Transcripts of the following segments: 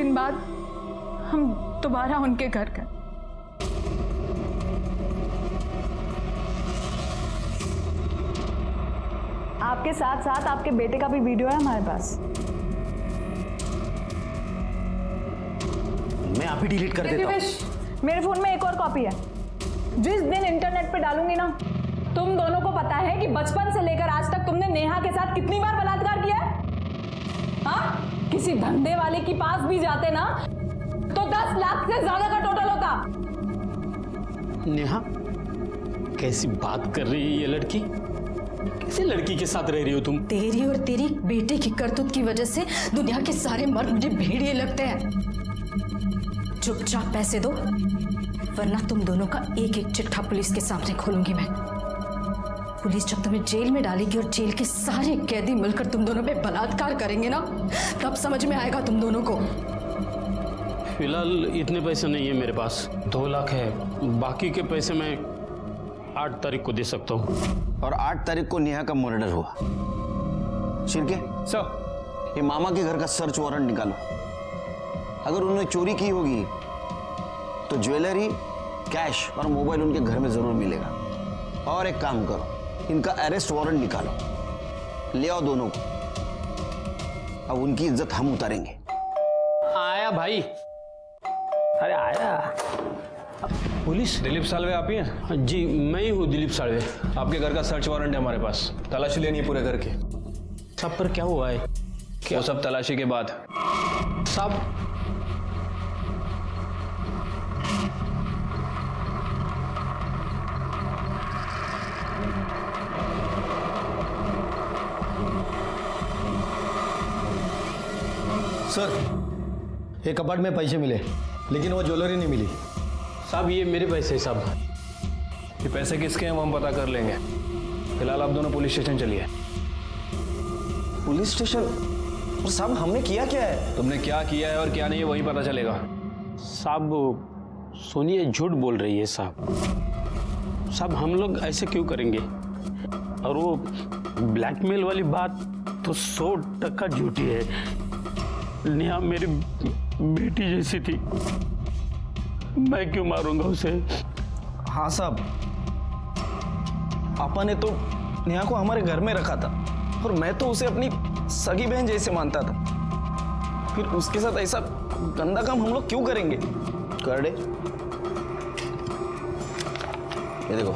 दिन बाद हम दोबारा उनके घर गए। आपके साथ साथ आपके बेटे का भी वीडियो है हमारे पास। मैं आप ही डिलीट कर देता हूँ। मेरे फोन में एक और कॉपी है। जिस दिन इंटरनेट पे डालूंगी ना, तुम दोनों को पता है कि बचपन से लेकर आज तक तुमने नेहा के साथ कितनी बार बलात्कार किया है? हाँ, किसी धंधे वाले के पास भी जाते ना तो 10 लाख से ज्यादा का टोटल होता। नेहा, कैसी बात कर रही है ये लड़की? किसी लड़की के साथ रह रही हो तुम? तेरी और तेरी बेटे की करतूत की वजह से दुनिया के सारे मर्द मुझे भेड़िए लगते हैं। चुपचाप पैसे दो, वरना तुम दोनों का एक एक चिट्ठा पुलिस के सामने खोलूंगी मैं। पुलिस जब तुम्हें जेल में डालेगी और जेल के सारे कैदी मिलकर तुम दोनों पे बलात्कार करेंगे ना, तब समझ में आएगा तुम दोनों को। फिलहाल इतने पैसे नहीं है मेरे पास, 2 लाख है। बाकी के पैसे मैं 8 तारीख को दे सकता हूँ। और 8 तारीख को नेहा का मर्डर हुआ। शिर्के सर, ये मामा के घर का सर्च वारंट निकालो। अगर उन्होंने चोरी की होगी तो ज्वेलरी, कैश और मोबाइल उनके घर में जरूर मिलेगा। और एक काम करो, इनका अरेस्ट वारंट निकालो, ले आओ दोनों को। अब उनकी इज्जत हम उतारेंगे। आया भाई, अरे आया। पुलिस? दिलीप साल्वे आप ही हैं? जी मैं ही हूँ दिलीप साल्वे। आपके घर का सर्च वारंट है हमारे पास, तलाशी लेनी है पूरे घर की। सब पर क्या हुआ है? वो सब तलाशी के बाद। सब सर, एक कपाट में पैसे मिले, लेकिन वो ज्वेलरी नहीं मिली। साहब ये मेरे पैसे सब। ये पैसे किसके हैं वो हम पता कर लेंगे। फिलहाल आप दोनों पुलिस स्टेशन चलिए। Police station? और साहब हमने किया क्या है? तुमने क्या किया है और क्या नहीं है वही पता चलेगा। साहब सोनिया झूठ बोल रही है साहब। साहब हम लोग ऐसे क्यों करेंगे? और वो ब्लैकमेल वाली बात तो 100% झूठी है। नेहा मेरी बेटी जैसी थी, मैं क्यों मारूंगा उसे? हाँ साहब, पापा ने तो नेहा को हमारे घर में रखा था और मैं तो उसे अपनी सगी बहन जैसे मानता था। फिर उसके साथ ऐसा गंदा काम हम लोग क्यों करेंगे? कर दे। ये देखो,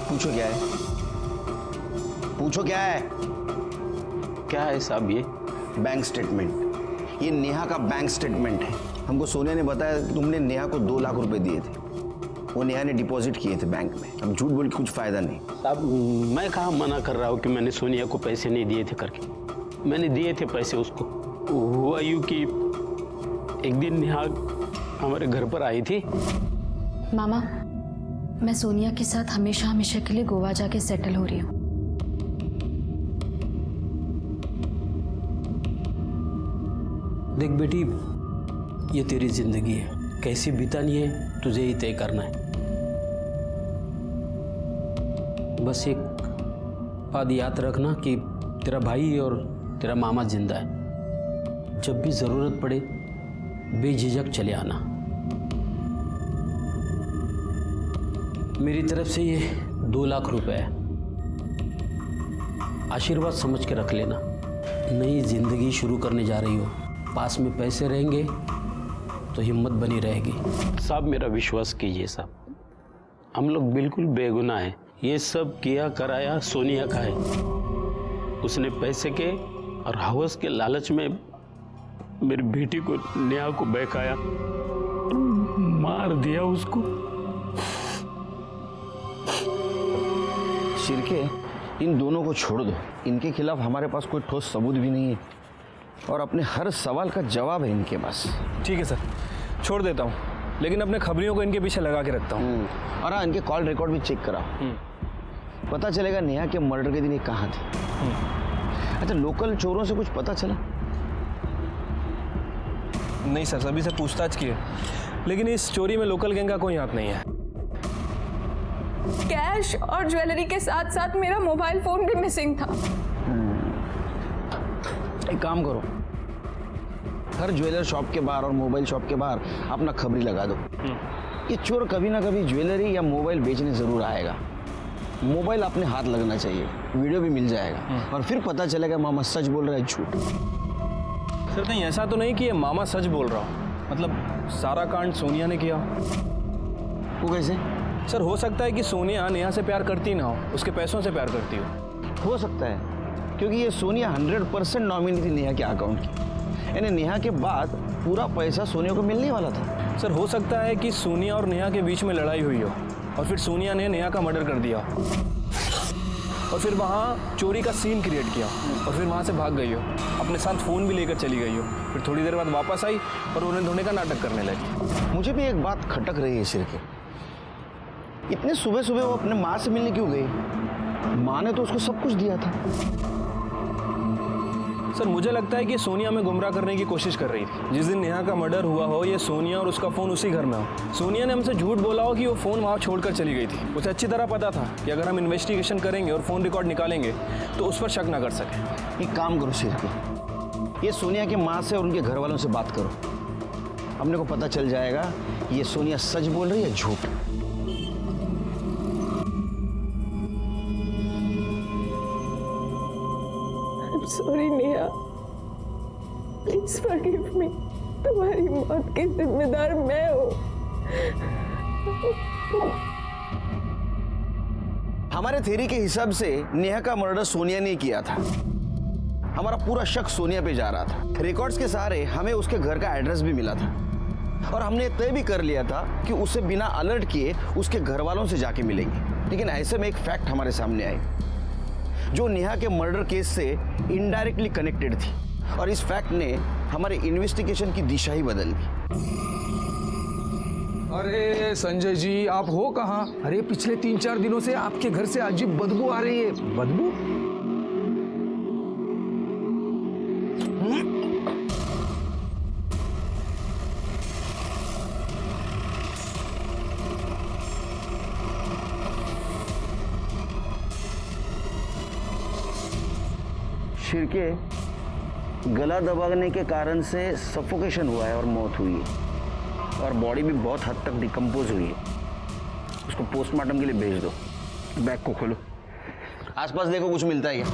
पूछो क्या है? पूछो क्या है? क्या है साहब ये? Bank statement. ये नेहा का बैंक स्टेटमेंट है। हमको सोनिया ने बताया कि तुमने नेहा को 2 लाख रुपए दिए थे। वो नेहा ने डिपॉजिट किए थे बैंक में। अब झूठ बोल के कुछ फायदा नहीं। साहब मैं कहाँ मना कर रहा हूँ कि मैंने सोनिया को पैसे नहीं दिए थे करके। मैंने दिए थे पैसे उसको। हुआ यूँ कि एक दिन नेहा हमारे घर पर आई थी। मामा, मैं सोनिया के साथ हमेशा हमेशा के लिए गोवा जाके सेटल हो रही हूँ। देख बेटी, ये तेरी जिंदगी है, कैसी बितानी है तुझे ही तय करना है। बस एक बात याद रखना कि तेरा भाई और तेरा मामा जिंदा है। जब भी जरूरत पड़े बेझिझक चले आना। मेरी तरफ से ये 2 लाख रुपए है, आशीर्वाद समझ के रख लेना। नई जिंदगी शुरू करने जा रही हो, पास में पैसे रहेंगे तो हिम्मत बनी रहेगी। साहब मेरा विश्वास कीजिए साहब, हम लोग बिल्कुल बेगुनाह हैं। ये सब किया कराया सोनिया का है। उसने पैसे के और हवस के लालच में मेरी बेटी को, नेहा को बहकाया, मार दिया उसको। शिर्के, इन दोनों को छोड़ दो। इनके खिलाफ हमारे पास कोई ठोस सबूत भी नहीं है और अपने हर सवाल का जवाब है इनके पास। ठीक है सर, छोड़ देता हूँ, लेकिन अपने खबरियों को इनके पीछे लगा के रखता हूँ। और हाँ, इनके कॉल रिकॉर्ड भी चेक कराओ। पता चलेगा नेहा के मर्डर के दिन ये कहाँ थे। अच्छा, लोकल चोरों से कुछ पता चला? नहीं सर, सभी से पूछताछ की है, लेकिन इस चोरी में लोकल गैंग का कोई हाथ नहीं है। कैश और ज्वेलरी के साथ साथ मेरा मोबाइल फोन भी मिसिंग था। एक काम करो, हर ज्वेलर शॉप के बाहर और मोबाइल शॉप के बाहर अपना खबरी लगा दो। ये चोर कभी ना कभी ज्वेलरी या मोबाइल बेचने ज़रूर आएगा। मोबाइल अपने हाथ लगना चाहिए, वीडियो भी मिल जाएगा और फिर पता चलेगा मामा सच बोल रहा है झूठ। सर नहीं, ऐसा तो नहीं कि ये मामा सच बोल रहा हो, मतलब सारा कांड सोनिया ने किया। वो कैसे? सर हो सकता है कि सोनिया नेहा से प्यार करती ना हो, उसके पैसों से प्यार करती हो सकता है, क्योंकि ये सोनिया 100% नॉमिनी थी नेहा के अकाउंट की, यानी नेहा के बाद पूरा पैसा सोनिया को मिलने वाला था। सर हो सकता है कि सोनिया और नेहा के बीच में लड़ाई हुई हो और फिर सोनिया ने नेहा का मर्डर कर दिया और फिर वहाँ चोरी का सीन क्रिएट किया और फिर वहाँ से भाग गई हो, अपने साथ फ़ोन भी लेकर चली गई हो, फिर थोड़ी देर बाद वापस आई और उन्हें धोने का नाटक करने लगी। मुझे भी एक बात खटक रही है सिर के, इतने सुबह सुबह वो अपने माँ से मिलने क्यों गई? माँ ने तो उसको सब कुछ दिया था। सर मुझे लगता है कि सोनिया में गुमराह करने की कोशिश कर रही थी। जिस दिन नेहा का मर्डर हुआ हो, ये सोनिया और उसका फ़ोन उसी घर में हो। सोनिया ने हमसे झूठ बोला हो कि वो फ़ोन वहाँ छोड़कर चली गई थी। उसे अच्छी तरह पता था कि अगर हम इन्वेस्टिगेशन करेंगे और फ़ोन रिकॉर्ड निकालेंगे तो उस पर शक ना कर सकें। एक काम करो सिर के, ये सोनिया के माँ से और उनके घर वालों से बात करो, अपने को पता चल जाएगा कि ये सोनिया सच बोल रही है झूठ। Sorry Neha, please forgive me. तुम्हारी मौत की जिम्मेदार मैं हूँ। हमारे थ्योरी के हिसाब से नेहा का मर्डर सोनिया ने किया था। हमारा पूरा शक सोनिया पे जा रहा था। रिकॉर्ड्स के सहारे हमें उसके घर का एड्रेस भी मिला था और हमने तय भी कर लिया था कि उसे बिना अलर्ट किए उसके घर वालों से जाके मिलेंगे। लेकिन ऐसे में एक फैक्ट हमारे सामने आई जो नेहा के मर्डर केस से इनडायरेक्टली कनेक्टेड थी और इस फैक्ट ने हमारे इन्वेस्टिगेशन की दिशा ही बदल दी। अरे संजय जी, आप हो कहाँ? अरे पिछले 3-4 दिनों से आपके घर से अजीब बदबू आ रही है। बदबू? शिरके गला दबाने के कारण से सफोकेशन हुआ है और मौत हुई है और बॉडी भी बहुत हद तक डिकम्पोज हुई है। उसको पोस्टमार्टम के लिए भेज दो। बैग को खोलो, आसपास देखो कुछ मिलता है क्या।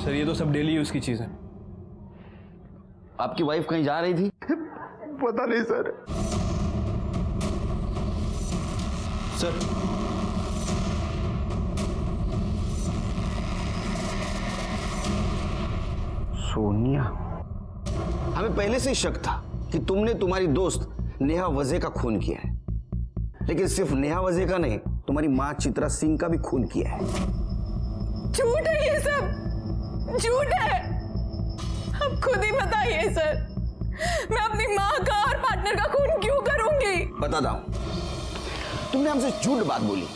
सर ये तो सब डेली यूज़ की चीज़ है। आपकी वाइफ कहीं जा रही थी? पता नहीं सर। सर सोनिया, हमें पहले से ही शक था कि तुमने तुम्हारी दोस्त नेहा वजह का खून किया है, लेकिन सिर्फ नेहा वजह का नहीं, तुम्हारी मां चित्रा सिंह का भी खून किया है। झूठ है ये सब, झूठ है। अब खुद ही बताइए सर, मैं अपनी माँ का और पार्टनर का खून क्यों करूंगी? बताता हूं। तुमने हमसे झूठ बात बोली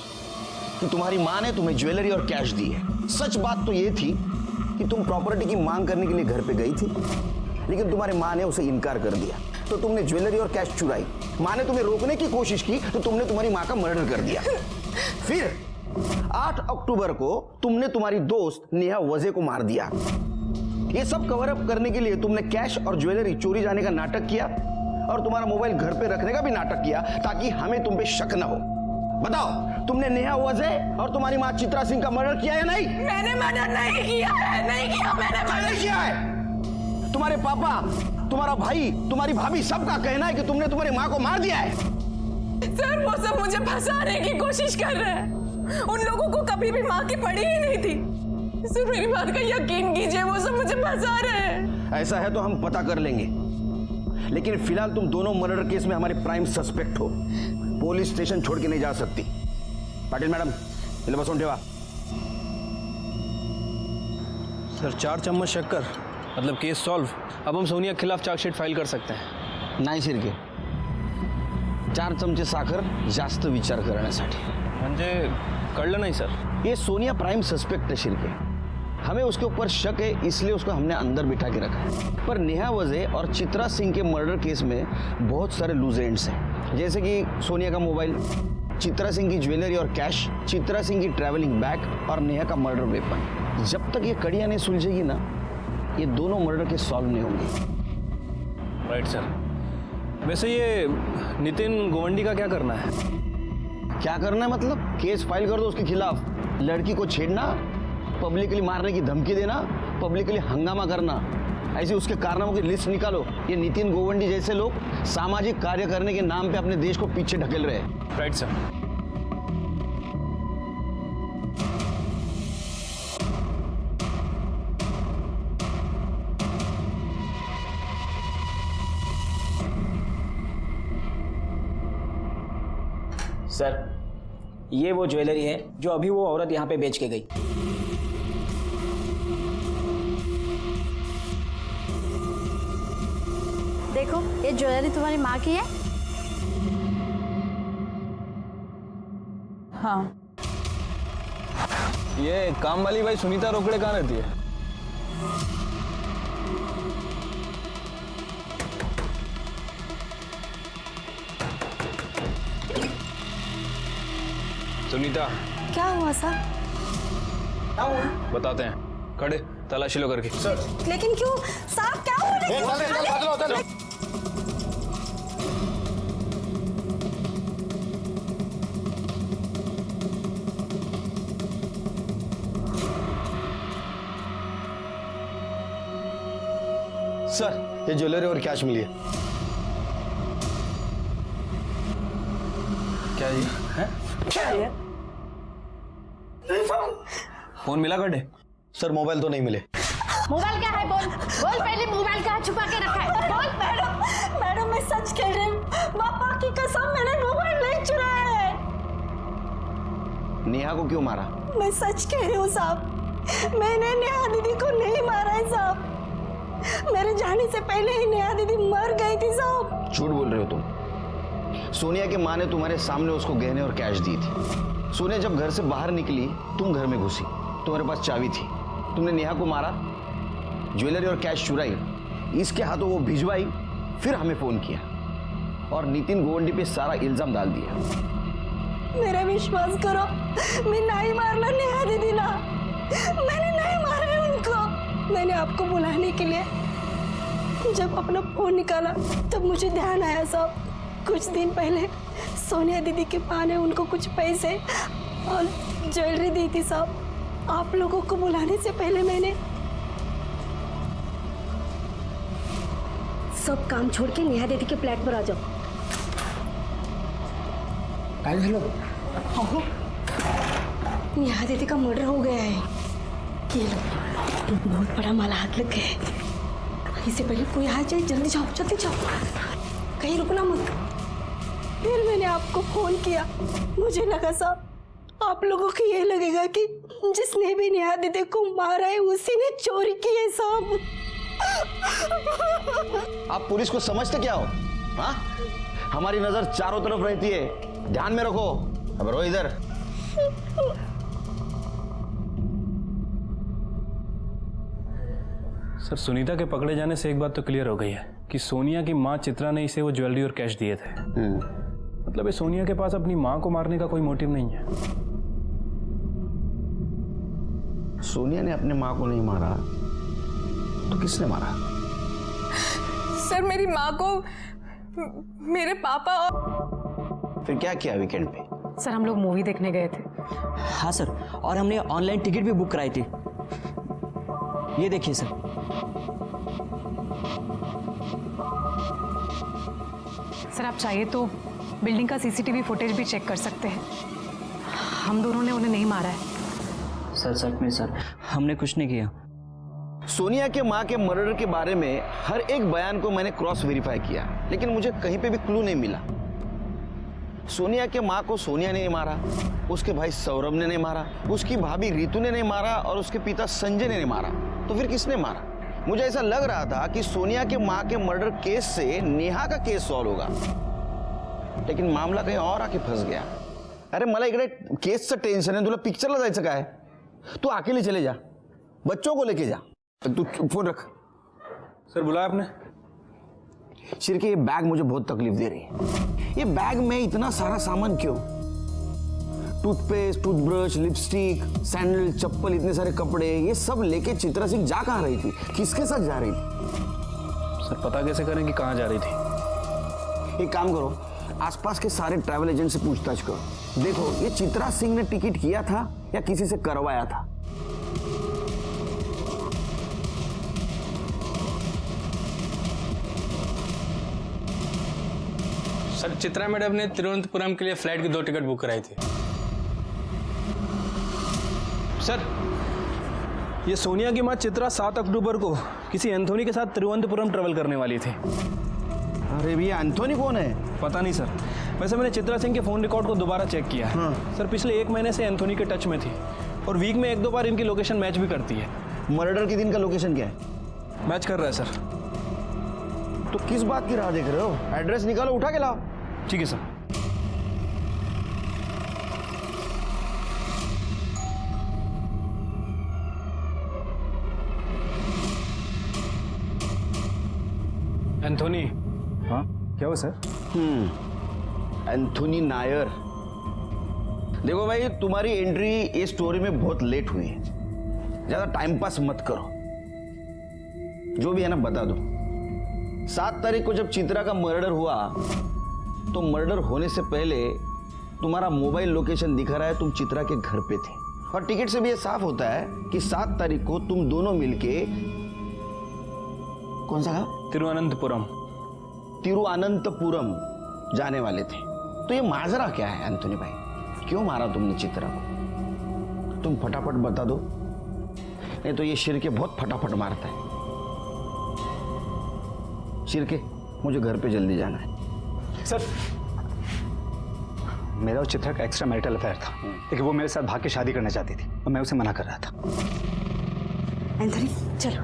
कि तुम्हारी माँ ने तुम्हें ज्वेलरी और कैश दी है। सच बात तो ये थी कि तुम प्रॉपर्टी की मांग करने के लिए घर पे गई थी, लेकिन तुम्हारी माँ ने उसे इनकार कर दिया, तो तुमने ज्वेलरी और कैश चुराई। माँ ने तुम्हें रोकने की कोशिश की तो तुमने तुम्हारी माँ का मर्डर कर दिया। फिर 8 अक्टूबर को तुमने तुम्हारी दोस्त नेहा वजह को मार दिया। ये सब कवर अप करने के लिए तुमने कैश और ज्वेलरी चोरी जाने का नाटक किया और तुम्हारा मोबाइल घर पे रखने का भी नाटक किया ताकि हमें तुम पे शक न हो। बताओ, तुमने नेहा वजह और तुम्हारी माँ चित्रा सिंह का मर्डर किया है? नहीं, मैंने मर्डर नहीं किया है, नहीं किया मैंने मर्डर किया है। तुम्हारे पापा, तुम्हारा भाई, तुम्हारी भाभी सबका कहना है कि तुमने तुम्हारी माँ को मार दिया है। सर वो सब मुझे फंसाने की कोशिश कर रहे हैं। उन लोगों को कभी भी माँ की पड़ी ही नहीं थी। सर मेरी बात का यकीन कीजिए, वो सब मुझे फंसा रहे हैं। ऐसा है तो हम पता कर लेंगे, लेकिन फिलहाल तुम दोनों मर्डर केस में हमारे प्राइम सस्पेक्ट हो। पुलिस स्टेशन छोड़ के नहीं जा सकती। पाटिल मैडम, इले बसून ठेवा। सर 4 चम्मच शक्कर मतलब केस सॉल्व। अब हम सोनिया के खिलाफ चार्जशीट फाइल कर सकते हैं। नाही शिर्के, 4 चमचे साखर जास्त विचार करण्यासाठी. म्हणजे कळलं नाही सर. ये सोनिया प्राइम सस्पेक्ट है शिर्के, हमें उसके ऊपर शक है, इसलिए उसको हमने अंदर बिठा के रखा है। पर नेहा वजह और चित्रा सिंह के मर्डर केस में बहुत सारे लूज एंड्स हैं, जैसे कि सोनिया का मोबाइल, चित्रा सिंह की ज्वेलरी और कैश, चित्रा सिंह की ट्रैवलिंग बैग और नेहा का मर्डर वेपन। जब तक ये कड़ियां नहीं सुलझेगी ना, ये दोनों मर्डर केस सॉल्व नहीं होंगे। Right sir. वैसे ये नितिन गोवंडी का क्या करना है? क्या करना है मतलब? केस फाइल कर दो उसके खिलाफ। लड़की को छेड़ना, पब्लिकली मारने की धमकी देना, पब्लिकली हंगामा करना, ऐसे उसके कारनामों की लिस्ट निकालो। ये नितिन गोवंडी जैसे लोग सामाजिक कार्य करने के नाम पे अपने देश को पीछे ढकेल रहे हैं। Right sir. सर, ये वो ज्वेलरी है जो अभी वो औरत यहाँ पे बेच के गई। देखो, ये ज्वेलरी तुम्हारी माँ की है। हाँ। ये काम वाली भाई सुनीता रोकड़े कहाँ रहती है? सुनीता, क्या हुआ सर? बताते हैं। खड़े, तलाशी लो करके। सर, लेकिन क्यों साहब, क्या हुआ? सर, ये ज्वेलरी और कैश मिली है। क्या ये है? क्या ये? फोन मिला कटे? सर, मोबाइल तो नहीं मिले। मोबाइल क्या है? बोल बोल, पहले मोबाइल कहाँ छुपा के रखा है? बोल। मैडम मैं सच कह रही हूँ, पापा की कसम, मैंने मोबाइल नहीं चुराया है। नेहा को क्यों मारा? मैं सच कह रही हूँ साहब, मैंने नेहा दीदी को नहीं मारा है साहब। मेरे जाने से पहले ही नेहा दीदी मर गई थी साहब। झूठ बोल रहे हो तुम। सोनिया के माँ ने तुम्हारे सामने उसको गहने और कैश दी थी। सोनिया जब घर से बाहर निकली, तुम घर में घुसी, तुम्हारे पास चाबी थी, तुमने नेहा को मारा, ज्वेलरी और कैश चुराई, इसके हाथों वो भिजवाई, फिर हमें फोन किया और नितिन गोवंडी पे सारा इल्जाम डाल दिया। मेरा विश्वास करो, मैं नहीं मारना नेहा दीदी ना, मैंने नहीं मारा है उनको। मैंने आपको बुलाने के लिए जब अपना फोन निकाला तब मुझे ध्यान आया साहब, कुछ दिन पहले सोनिया दीदी के माँ ने उनको कुछ पैसे और ज्वेलरी दी थी साहब। आप लोगों को बुलाने से पहले मैंने सब काम छोड़ के नेहा दीदी के फ्लैट पर आ जाओ। हेलो, नेहा दीदी का मर्डर हो गया है। ये लो, बहुत बड़ा माला हाथ लग गया है। इससे पहले कोई आ जाए, जल्दी जाओ, कहीं रुकना मत। फिर मैंने आपको फोन किया, मुझे लगा साहब आप लोगों को ये लगेगा कि जिसने भी नेहा दीदी को मारा है उसी ने चोरी की है साहब। आप पुलिस को समझते क्या हो? हाँ, हमारी नजर चारों तरफ रहती है, ध्यान में रखो। अब रो इधर। सर, सुनीता के पकड़े जाने से एक बात तो क्लियर हो गई है कि सोनिया की माँ चित्रा ने इसे वो ज्वेलरी और कैश दिए थे। मतलब ये सोनिया के पास अपनी माँ को मारने का कोई मोटिव नहीं है। सोनिया ने अपने माँ को नहीं मारा तो किसने मारा? सर, मेरी माँ को मेरे पापा और... फिर क्या किया वीकेंड पे? सर, हम लोग मूवी देखने गए थे। हाँ सर, और हमने ऑनलाइन टिकट भी बुक कराई थी। ये देखिए सर। सर, आप चाहिए तो बिल्डिंग का सीसीटीवी फुटेज भी चेक कर सकते हैं। हम दोनों ने उन्हें नहीं मारा है। सर सच में सर, हमने कुछ नहीं किया। सोनिया के माँ के मर्डर के बारे में हर एक बयान को मैंने क्रॉस वेरीफाई किया, लेकिन मुझे कहीं पे भी क्लू नहीं मिला। सोनिया के माँ को सोनिया ने नहीं मारा, उसके भाई सौरभ ने नहीं मारा, उसकी भाभी रितु ने नहीं मारा और उसके पिता संजय ने नहीं मारा। तो फिर किसने मारा? मुझे ऐसा लग रहा था कि सोनिया के माँ के मर्डर केस से नेहा का केस सॉल्व होगा, लेकिन मामला कहीं और आके फंस गया। अरे मला इकडे केसचं टेन्शन आहे, तुला पिक्चरला जायचं काय? तू अकेली चले जा, बच्चों को लेके जा। तू फोन रख। सर बुलाया आपने? शिरके, ये बैग मुझे बहुत तकलीफ दे रही है। ये बैग में इतना सारा सामान क्यों? टूथपेस्ट, टूथब्रश, लिपस्टिक, सैंडल, चप्पल, इतने सारे कपड़े, ये सब लेके चित्रा सिंह जा कहाँ रही थी? किसके साथ जा रही थी? सर पता कैसे करें कि कहाँ जा रही थी? एक काम करो, आसपास के सारे ट्रैवल एजेंट से पूछताछ करो। देखो ये चित्रा सिंह ने टिकट किया था या किसी से करवाया था। सर चित्रा मैडम ने तिरुवनंतपुरम के लिए फ्लाइट की 2 टिकट बुक कराई थी। सर ये सोनिया की मां चित्रा 7 अक्टूबर को किसी एंथोनी के साथ तिरुवनंतपुरम ट्रेवल करने वाली थी। अरे भैया, एंथोनी कौन है? पता नहीं सर। वैसे मैंने चित्रा सिंह के फोन रिकॉर्ड को दोबारा चेक किया है। सर पिछले 1 महीने से एंथोनी के टच में थी और वीक में 1-2 बार इनकी लोकेशन मैच भी करती है। मर्डर के दिन का लोकेशन क्या है? मैच कर रहा है सर। तो किस बात की राह देख रहे हो? एड्रेस निकालो, उठा के लाओ। ठीक है सर। एंथोनी। हाँ क्या हुआ सर? एंथोनी नायर। देखो भाई, तुम्हारी एंट्री इस स्टोरी में बहुत लेट हुई है। ज्यादा टाइम पास मत करो। जो भी है ना बता दो। 7 तारीख को जब चित्रा का मर्डर हुआ तो मर्डर होने से पहले तुम्हारा मोबाइल लोकेशन दिखा रहा है तुम चित्रा के घर पे थे। और टिकट से भी ये साफ होता है कि 7 तारीख को तुम दोनों मिलके कौन सा गाँव? तिरुवनंतपुरम। तिरुवनंतपुरम जाने वाले थे। तो ये माजरा क्या है एंथोनी भाई? क्यों मारा तुमने चित्रा को? तुम फटाफट बता दो, नहीं तो ये शिरके बहुत फटाफट मारता है। शिरके, मुझे घर पे जल्दी जाना है। सर मेरा और चित्रा का एक्स्ट्रा मैरिटल अफेयर था, लेकिन वो मेरे साथ भाग के शादी करना चाहती थी और मैं उसे मना कर रहा था। एंथोनी चलो।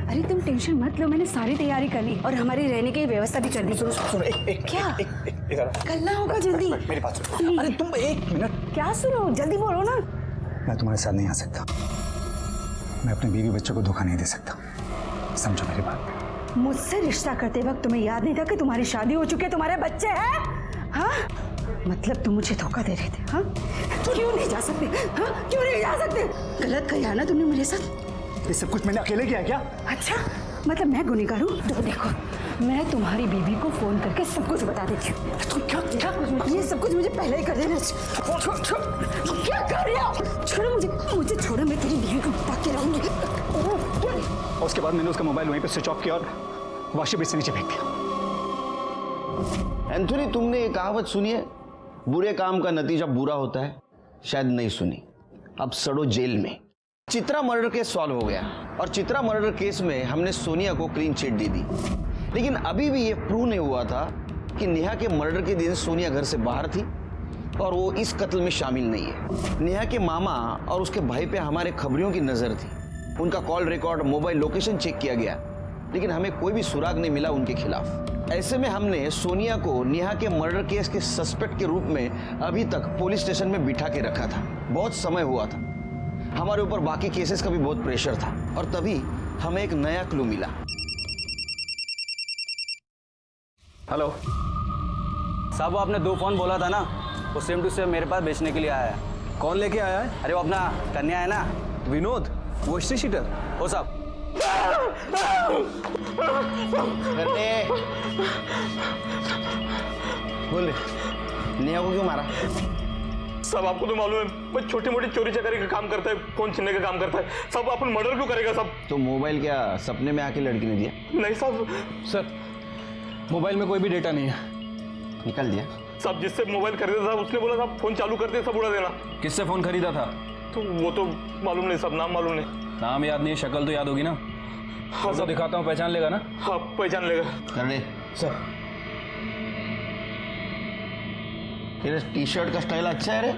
अरे तुम टेंशन मत लो, मैंने सारी तैयारी कर ली और हमारी रहने की व्यवस्था भी कर दी। सुनो क्या करना होगा जल्दी? मेरी बात सुनो। अरे तुम 1 मिनट। क्या सुनो, जल्दी बोलो ना। मैं तुम्हारे साथ नहीं आ सकता। मैं अपने बीवी बच्चों को धोखा नहीं दे सकता, समझो मेरी बात। मुझसे रिश्ता करते वक्त तुम्हें याद नहीं था कि तुम्हारी शादी हो चुकी है, तुम्हारे बच्चे हैं? हाँ मतलब तुम मुझे धोखा दे रहे थे? हाँ क्यों नहीं जा सकते? हाँ क्यों नहीं जा सकते? गलत किया ना तुमने मेरे साथ। ये सब कुछ मैंने अकेले किया क्या? अच्छा मतलब मैं गुनहगार हूँ? तो देखो मैं तुम्हारी बीवी को फोन करके सब कुछ बता देती हूँ। तुम क्या ये सब कुछ मुझे पहले ही कर देना। क्या कर रहे हो? छोड़ो मुझे छोड़ो, मैं तेरी बीवी को बता के रहूंगी। और उसके बाद मैंने उसका मोबाइल वहीं पे स्विच ऑफ किया और वॉशिंग ब्रिज से नीचे फेंक दिया। एंथोनी, तुमने ये कहावत सुनी है, बुरे काम का नतीजा बुरा होता है? शायद नहीं सुनी। अब सड़ो जेल में। चित्रा मर्डर केस सॉल्व हो गया और चित्रा मर्डर केस में हमने सोनिया को क्लीन चिट दे दी, लेकिन अभी भी ये प्रूव नहीं हुआ था कि नेहा के मर्डर के दिन सोनिया घर से बाहर थी और वो इस कत्ल में शामिल नहीं है। नेहा के मामा और उसके भाई पे हमारे खबरियों की नजर थी। उनका call record, mobile location check किया गया, लेकिन हमें कोई भी सुराग नहीं मिला उनके खिलाफ। ऐसे में हमने सोनिया को नेहा के मर्डर केस के सस्पेक्ट के रूप में अभी तक पुलिस स्टेशन में बिठा के रखा था। बहुत समय हुआ था, हमारे ऊपर बाकी केसेस का भी बहुत प्रेशर था और तभी हमें एक नया क्लू मिला। हेलो साहब, वो आपने 2 फोन बोला था ना, वो सेम टू सेम मेरे पास बेचने के लिए आया है। कौन लेके आया है? अरे वो अपना कन्या है ना, विनोद, वो हिस्ट्री शीटर। हो साहब। बोले नेहा को क्यों मारा? सब आपको तो मालूम है, मैं छोटी मोटी चोरी चकारी का काम करता है, फोन छीनने का काम करता है। सब अपन मर्डर क्यों करेगा सब? तो मोबाइल क्या सपने में आके लड़की ने दिया? नहीं साहब। सर मोबाइल में कोई भी डेटा नहीं है। निकाल दिया? सब जिससे मोबाइल खरीदा था उसने बोला था फोन चालू करते सब उड़ा देना। किससे फोन खरीदा था? तो वो तो मालूम नहीं, सब नाम मालूम नहीं। नाम याद नहीं, शक्ल तो याद होगी ना? हाँ सब दिखाता हूँ, पहचान लेगा ना? हाँ पहचान लेगा। कर ले सर। तेरे टी शर्ट का स्टाइल अच्छा है रे।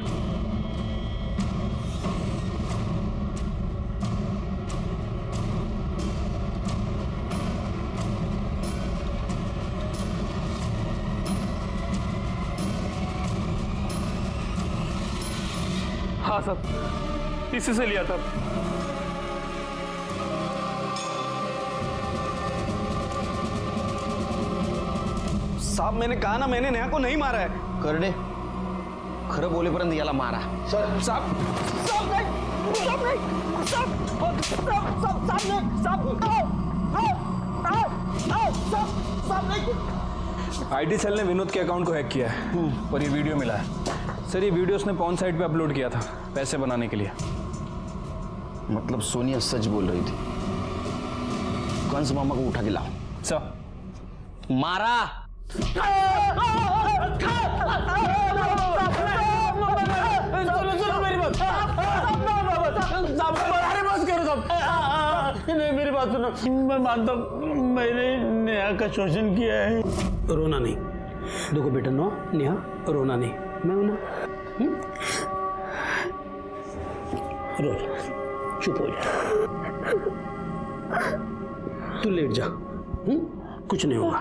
हाँ सर, इसी से लिया था। साहब मैंने कहा ना, मैंने नेहा को नहीं मारा है। करडे खरं बोलेपर्यंत याला मारा। सर साहब साहब नहीं साहब नहीं साहब साहब साहब नहीं। आईटी सेल ने विनोद के अकाउंट को हैक किया है और ये वीडियो मिला है। सर ये वीडियो उसने पॉर्न साइट पे अपलोड किया था पैसे बनाने के लिए। मतलब सोनिया सच बोल रही थी। कंस मामा को उठा के लाओ। सर मारा। नहीं मेरी बात सुनो, मैं मानता हूँ मैंने नेहा का शोषण किया है। रोना नहीं, देखो बेटा नो नेहा, रोना नहीं, मैं हूं ना। रो चुप हो जा, तू लेट जा, कुछ नहीं होगा।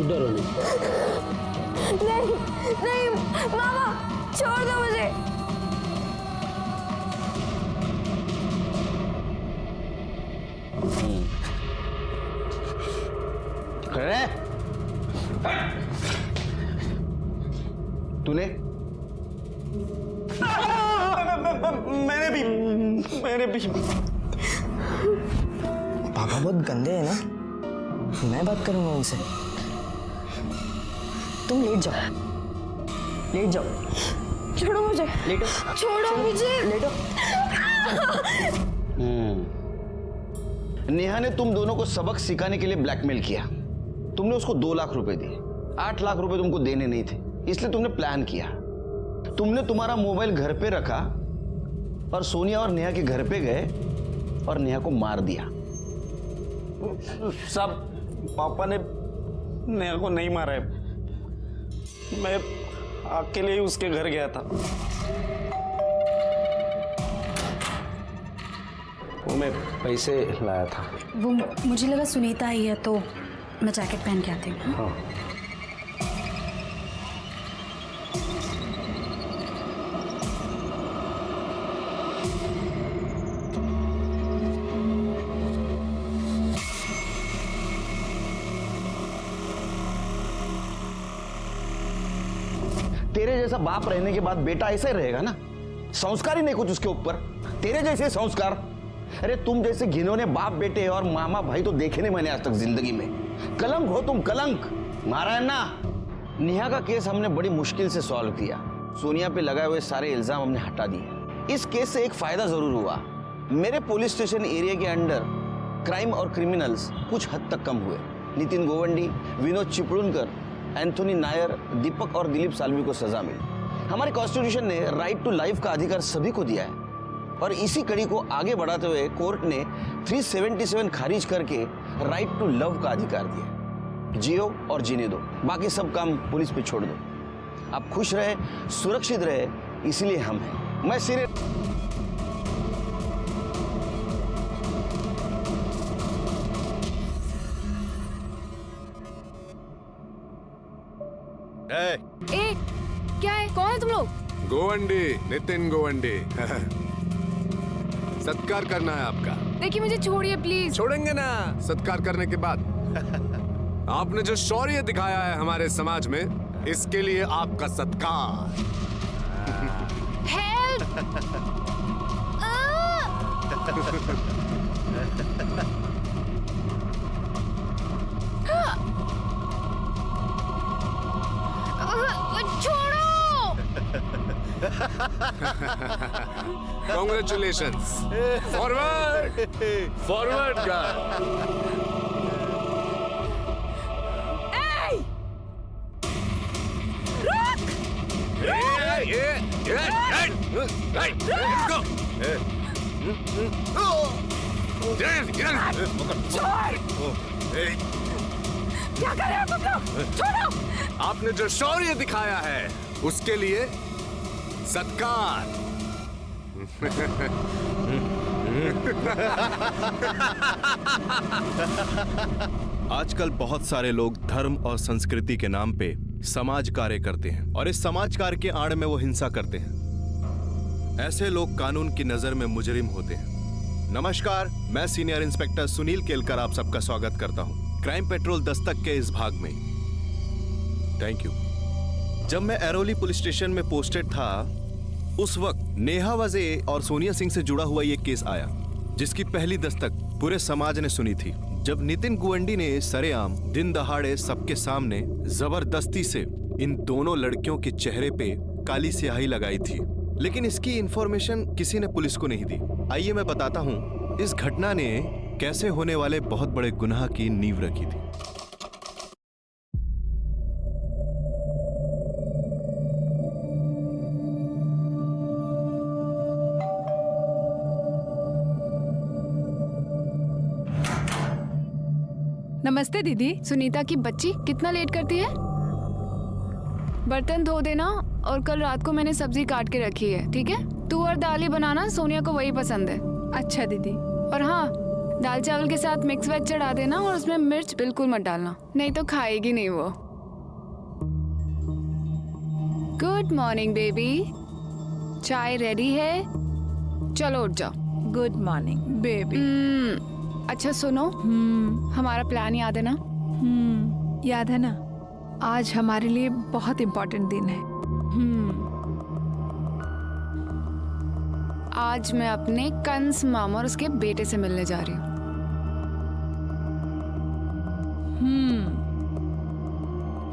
डरो नहीं। नहीं नहीं मामा, छोड़ दो मुझे। अरे तूने? मैंने भी पापा बहुत गंदे हैं ना, मैं बात करूंगा उनसे। तुम लेट जाओ, लेट जाओ। छोड़ो मुझे, लेटो, छोड़ो मुझे, लेटो। नेहा ने तुम दोनों को सबक सिखाने के लिए ब्लैकमेल किया। तुमने उसको 2 लाख रुपए दिए। 8 लाख रुपए तुमको देने नहीं थे, इसलिए तुमने प्लान किया। तुमने तुम्हारा मोबाइल घर पे रखा और सोनिया और नेहा के घर पे गए और नेहा को मार दिया। सब पापा ने नेहा को नहीं मारा है, मैं अकेले ही उसके घर गया था। वो मैं पैसे लाया था। वो मुझे लगा सुनीता आई है तो मैं जैकेट पहन के आती हूँ। हाँ तेरे जैसा बाप रहने के बाद बेटा ऐसा ही रहेगा ना, संस्कार ही नहीं कुछ उसके ऊपर। तेरे जैसे संस्कार, अरे तुम जैसे घिनौने बाप बेटे और मामा भाई तो देखे नहीं मैंने आज तक जिंदगी में। कलंक हो तुम, कलंक। नारायण ना, नेहा का केस हमने बड़ी मुश्किल से सॉल्व किया। सोनिया पे लगाए हुए सारे इल्जाम हमने हटा दिए। इस केस से एक फायदा जरूर हुआ, मेरे पुलिस स्टेशन एरिया के अंडर क्राइम और क्रिमिनल्स कुछ हद तक कम हुए। नितिन गोवंडी, विनोद चिपळूणकर, एंथोनी नायर, दीपक और दिलीप साल्वी को सजा मिली। हमारे कॉन्स्टिट्यूशन ने राइट टू लाइफ का अधिकार सभी को दिया है और इसी कड़ी को आगे बढ़ाते हुए कोर्ट ने 377 खारिज करके राइट टू लव का अधिकार दिया। जियो और जीने दो, बाकी सब काम पुलिस पे छोड़ दो। आप खुश रहे, सुरक्षित रहे, इसीलिए हम हैं। मैं सिरे ए, क्या है? कौन है तुम लोग? गोवंडी, नितिन गोवंडी। सत्कार करना है आपका। देखिए मुझे छोड़िए प्लीज। छोड़ेंगे ना, सत्कार करने के बाद। आपने जो शौर्य दिखाया है हमारे समाज में, इसके लिए आपका सत्कार। Help! Congratulations. Forward, forward, guy. Hey! Rock! क्या कर रहे हो तुम लोग? छोड़ो! आपने जो शौर्य दिखाया है उसके लिए सत्कार। आजकल बहुत सारे लोग धर्म और संस्कृति के नाम पे समाज कार्य करते हैं और इस समाज कार्य के आड़ में वो हिंसा करते हैं। ऐसे लोग कानून की नजर में मुजरिम होते हैं। नमस्कार, मैं सीनियर इंस्पेक्टर सुनील केलकर आप सबका स्वागत करता हूं क्राइम पेट्रोल दस्तक के इस भाग में। Thank you. जब मैं एरोली पुलिस स्टेशन में पोस्टेड था उस वक्त नेहा वजे और सोनिया सिंह से जुड़ा हुआ ये केस आया, जिसकी पहली दस्तक पूरे समाज ने सुनी थी। जब नितिन गुवंडी ने सरेआम दिन दहाड़े सबके सामने जबरदस्ती से इन दोनों लड़कियों के चेहरे पे काली स्याही लगाई थी, लेकिन इसकी इंफॉर्मेशन किसी ने पुलिस को नहीं दी। आइए मैं बताता हूँ इस घटना ने कैसे होने वाले बहुत बड़े गुनाह की नींव रखी थी। नमस्ते दीदी। सुनीता की बच्ची कितना लेट करती है। बर्तन धो देना और कल रात को मैंने सब्जी काट के रखी है, ठीक है? तू और दाल ही बनाना, सोनिया को वही पसंद है। अच्छा दीदी। और हाँ, दाल चावल के साथ मिक्स वेज चढ़ा देना और उसमें मिर्च बिल्कुल मत डालना, नहीं तो खाएगी नहीं वो। गुड मॉर्निंग बेबी, चाय रेडी है, चलो उठ जाओ। Good morning baby. अच्छा सुनो, हमारा प्लान याद है ना? याद है ना। आज हमारे लिए बहुत इम्पोर्टेंट दिन है। आज मैं अपने कंस मामा और उसके बेटे से मिलने जा रही हूँ।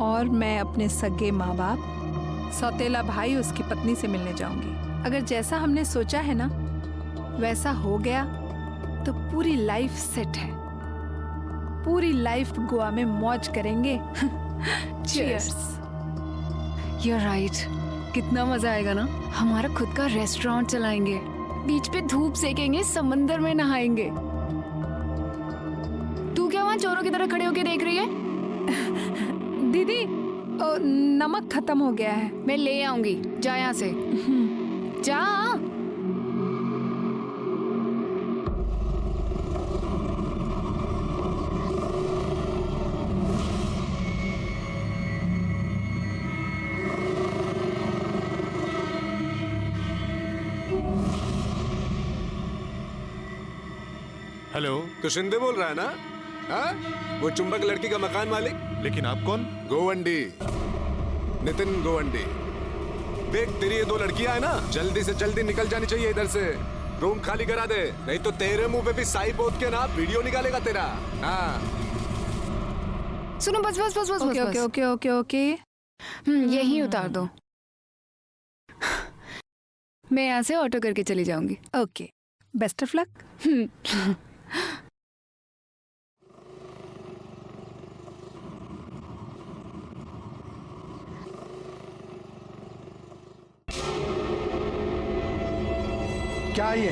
और मैं अपने सगे माँ बाप, सौतेला भाई, उसकी पत्नी से मिलने जाऊंगी। अगर जैसा हमने सोचा है ना वैसा हो गया तो पूरी लाइफ सेट है। पूरी लाइफ गोवा में मौज करेंगे। Cheers. You're right. कितना मजा आएगा ना। हमारा खुद का रेस्टोरेंट चलाएंगे, बीच पे धूप सेकेंगे, समंदर में नहाएंगे। तू क्या वहाँ चोरों की तरह खड़े होके देख रही है? दीदी नमक खत्म हो गया है। मैं ले आऊंगी, जा यहाँ से। जा। हेलो, तो शिंदे बोल रहा है ना? हाँ? वो चुंबक लड़की का मकान मालिक? लेकिन आप कौन? गोवंडी, नितिन गोवंडी। देख, तेरी ये दो लड़कियां है ना, जल्दी से जल्दी निकल जानी चाहिए इधर से। रूम खाली करा दे, नहीं तो तेरे मुंह पे भी साई पोत के ना वीडियो निकालेगा तेरा। हाँ। सुनो, बस बस बस बस ओके बस, ओके ओके ओके ओके। यही उतार दो। मैं यहाँ से ऑटो करके चली जाऊंगी। Okay, best of luck. क्या ये?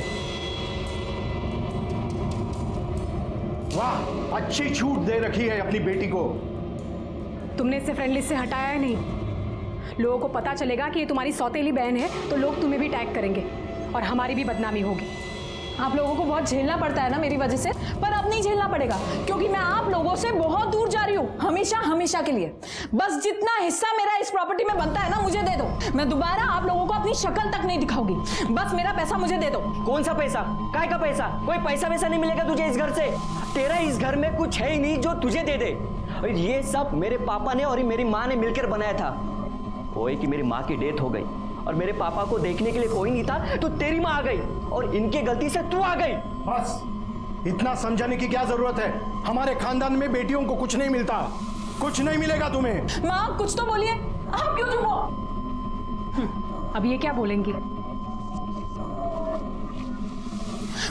वाह, अच्छी छूट दे रखी है अपनी बेटी को। तुमने इसे फ्रेंड लिस्ट से हटाया है नहीं। लोगों को पता चलेगा कि ये तुम्हारी सौतेली बहन है तो लोग तुम्हें भी टैग करेंगे और हमारी भी बदनामी होगी। आप लोगों को बहुत झेलना पड़ता है ना मेरी वजह से, पर अब नहीं झेलना पड़ेगा क्योंकि मैं आप लोगों से बहुत दूर जा रही हूँ, हमेशा हमेशा के लिए। बस जितना हिस्सा मेरा इस प्रॉपर्टी में बनता है ना मुझे दे दो। मैं दोबारा आप लोगों को अपनी शक्ल तक नहीं दिखाऊंगी। बस मेरा पैसा मुझे दे दो। कौन सा पैसा? काय का पैसा? कोई पैसा वैसा नहीं मिलेगा तुझे इस घर से। तेरा इस घर में कुछ है ही नहीं जो तुझे दे दे। और ये सब मेरे पापा ने और मेरी माँ ने मिलकर बनाया था। कोई कि मेरी माँ की डेथ हो गई और मेरे पापा को देखने के लिए कोई नहीं था तो तेरी माँ आ गई और इनके गलती से तू आ गई। बस, इतना समझाने की क्या जरूरत है? हमारे खानदान में बेटियों को कुछ नहीं मिलता, कुछ नहीं मिलेगा तुम्हें। माँ कुछ तो बोलिए, आप क्यों चुप हो? अब ये क्या बोलेंगी?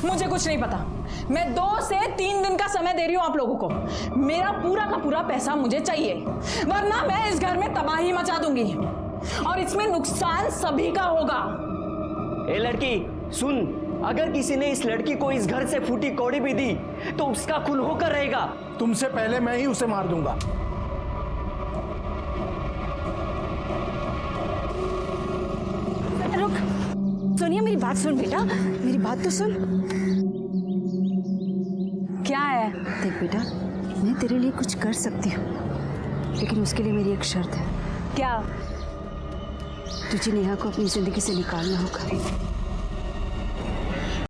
मुझे कुछ नहीं पता। मैं 2 से 3 दिन का समय दे रही हूं आप लोगों को। मेरा पूरा का पूरा पैसा मुझे चाहिए, वरना मैं इस घर में तबाही मचा दूंगी और इसमें नुकसान सभी का होगा। ए लड़की सुन, अगर किसी ने इस लड़की को इस घर से फूटी कौड़ी भी दी तो उसका खून होकर रहेगा। तुमसे पहले मैं ही उसे मार दूंगा। रुक, सोनिया मेरी बात सुन बेटा, मेरी बात तो सुन। क्या है? देख बेटा, मैं तेरे लिए कुछ कर सकती हूँ, लेकिन उसके लिए मेरी एक शर्त है। क्या? तुझे नेहा को अपनी जिंदगी से निकालना होगा।